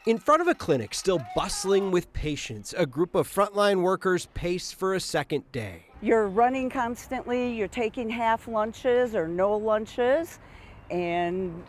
In front of a clinic still bustling with patients, a group of frontline workers pace for a second day. You're running constantly, you're taking half lunches or no lunches, and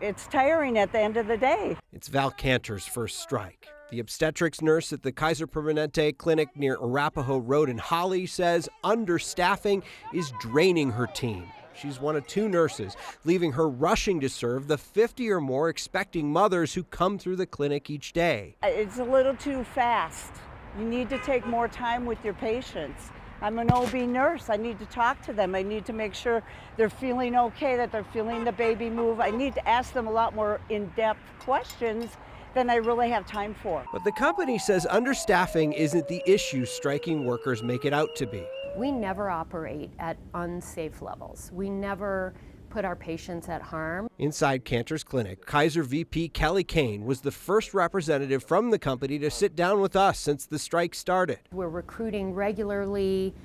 it's tiring at the end of the day. It's Val Cantor's first strike. The obstetrics nurse at the Kaiser Permanente clinic near Arapahoe Road in Holly says understaffing is draining her team. She's one of two nurses, leaving her rushing to serve the 50 or more expecting mothers who come through the clinic each day. It's a little too fast. You need to take more time with your patients. I'm an OB nurse. I need to talk to them. I need to make sure they're feeling okay, that they're feeling the baby move. I need to ask them a lot more in-depth questions than I really have time for. But the company says understaffing isn't the issue striking workers make it out to be. We never operate at unsafe levels. We never put our patients at harm. Inside Cantor's clinic, Kaiser VP Kelly Kane was the first representative from the company to sit down with us since the strike started. We're recruiting regularly,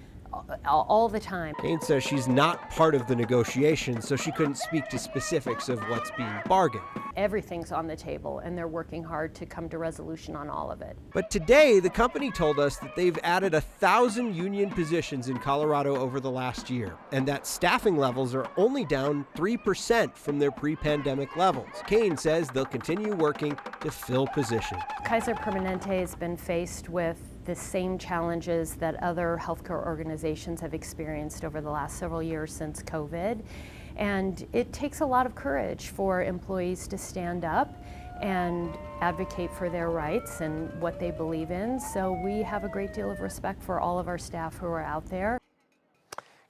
all the time. Kane says she's not part of the negotiations, so she couldn't speak to specifics of what's being bargained. Everything's on the table, and they're working hard to come to resolution on all of it. But today, the company told us that they've added 1,000 union positions in Colorado over the last year, and that staffing levels are only down 3% from their pre-pandemic levels. Kane says they'll continue working to fill positions. Kaiser Permanente has been faced with the same challenges that other healthcare organizations have experienced over the last several years since COVID. And it takes a lot of courage for employees to stand up and advocate for their rights and what they believe in. So we have a great deal of respect for all of our staff who are out there.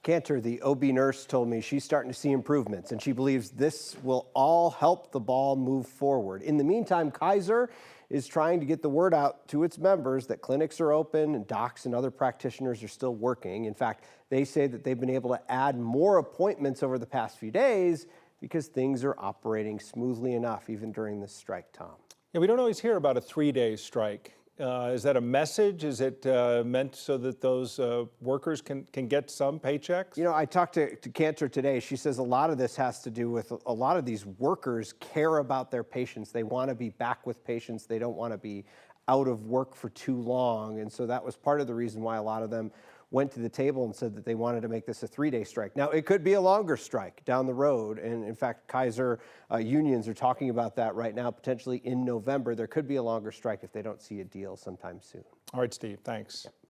Cantor, the OB nurse, told me she's starting to see improvements, and she believes this will all help the ball move forward. In the meantime, Kaiser is trying to get the word out to its members that clinics are open and docs and other practitioners are still working. In fact, they say that they've been able to add more appointments over the past few days because things are operating smoothly enough even during this strike, Tom. Yeah, we don't always hear about a 3-day strike. Is that a message? Is it meant so that those workers can get some paychecks? You know, I talked to Cantor today. She says a lot of this has to do with a lot of these workers care about their patients. They want to be back with patients. They don't want to be out of work for too long. And so that was part of the reason why a lot of them went to the table and said that they wanted to make this a 3-day strike. Now, it could be a longer strike down the road. And in fact, Kaiser unions are talking about that right now, potentially in November. There could be a longer strike if they don't see a deal sometime soon. All right, Steve, thanks.